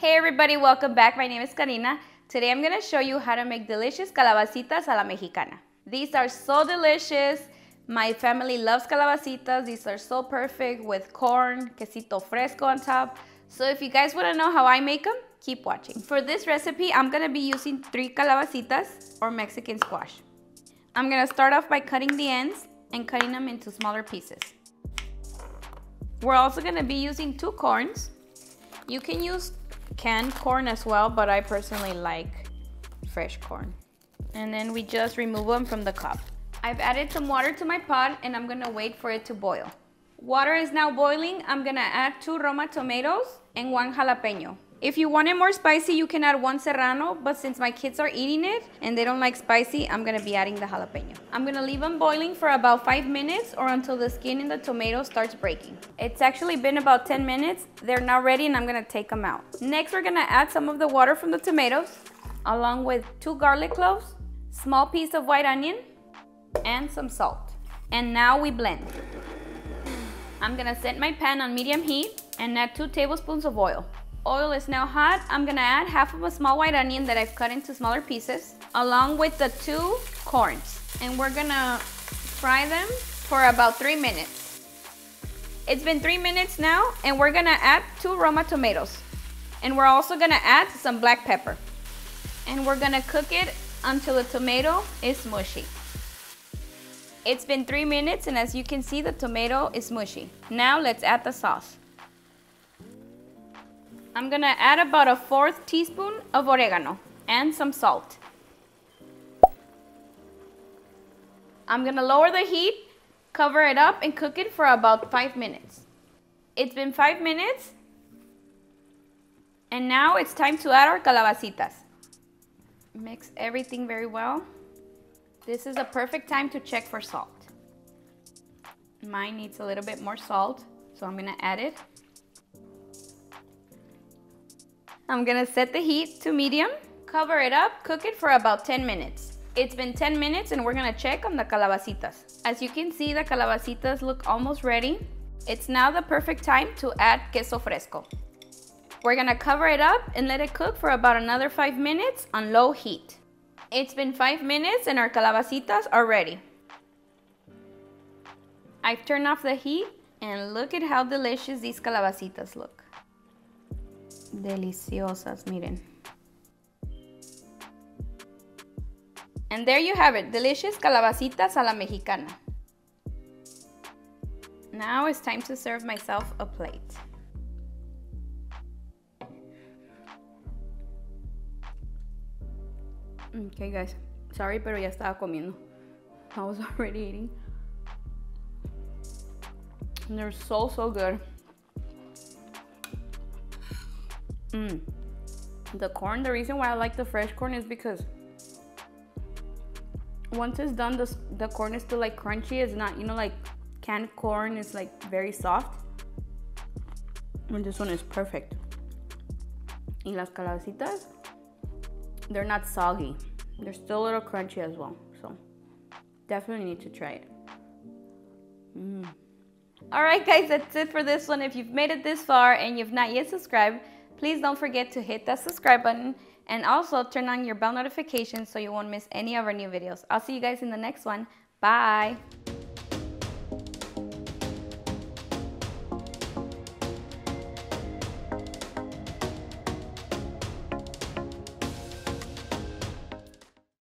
Hey everybody, welcome back. My name is Karina. Today I'm going to show you how to make delicious calabacitas a la mexicana. These are so delicious. My family loves calabacitas. These are so perfect with corn, quesito fresco on top. So if you guys want to know how I make them, keep watching. For this recipe, I'm going to be using 3 calabacitas or Mexican squash. I'm going to start off by cutting the ends and cutting them into smaller pieces. We're also going to be using 2 corns. You can use canned corn as well, but I personally like fresh corn. And then we just remove them from the cob. I've added some water to my pot and I'm gonna wait for it to boil. Water is now boiling. I'm gonna add 2 roma tomatoes and 1 jalapeño. If you want it more spicy, you can add 1 serrano, but since my kids are eating it and they don't like spicy, I'm gonna be adding the jalapeño. I'm gonna leave them boiling for about 5 minutes or until the skin in the tomato starts breaking. It's actually been about 10 minutes. They're now ready and I'm gonna take them out. Next, we're gonna add some of the water from the tomatoes, along with 2 garlic cloves, small piece of white onion, and some salt. And now we blend. I'm gonna set my pan on medium heat and add 2 tablespoons of oil. Oil is now hot. I'm gonna add half of a small white onion that I've cut into smaller pieces, along with the 2 corns. And we're gonna fry them for about 3 minutes. It's been 3 minutes now, and we're gonna add 2 roma tomatoes. And we're also gonna add some black pepper. And we're gonna cook it until the tomato is mushy. It's been 3 minutes, and as you can see, the tomato is mushy. Now let's add the sauce. I'm gonna add about a 1/4 teaspoon of oregano and some salt. I'm gonna lower the heat, cover it up, and cook it for about 5 minutes. It's been 5 minutes, and now it's time to add our calabacitas. Mix everything very well. This is a perfect time to check for salt. Mine needs a little bit more salt, so I'm gonna add it. I'm gonna set the heat to medium, cover it up, cook it for about 10 minutes. It's been 10 minutes and we're gonna check on the calabacitas. As you can see, the calabacitas look almost ready. It's now the perfect time to add queso fresco. We're gonna cover it up and let it cook for about another 5 minutes on low heat. It's been 5 minutes and our calabacitas are ready. I've turned off the heat and look at how delicious these calabacitas look. Deliciosas, miren. And there you have it, delicious calabacitas a la mexicana. Now it's time to serve myself a plate. Okay guys, sorry pero ya estaba comiendo. I was already eating. And they're so good. The corn, the reason why I like the fresh corn is because once it's done, the corn is still like crunchy. It's not, you know, like canned corn is like very soft. And this one is perfect. Y las calabacitas, they're not soggy. They're still a little crunchy as well. So definitely need to try it. Alright guys, that's it for this one. If you've made it this far and you've not yet subscribed, please don't forget to hit that subscribe button and also turn on your bell notifications so you won't miss any of our new videos. I'll see you guys in the next one. Bye!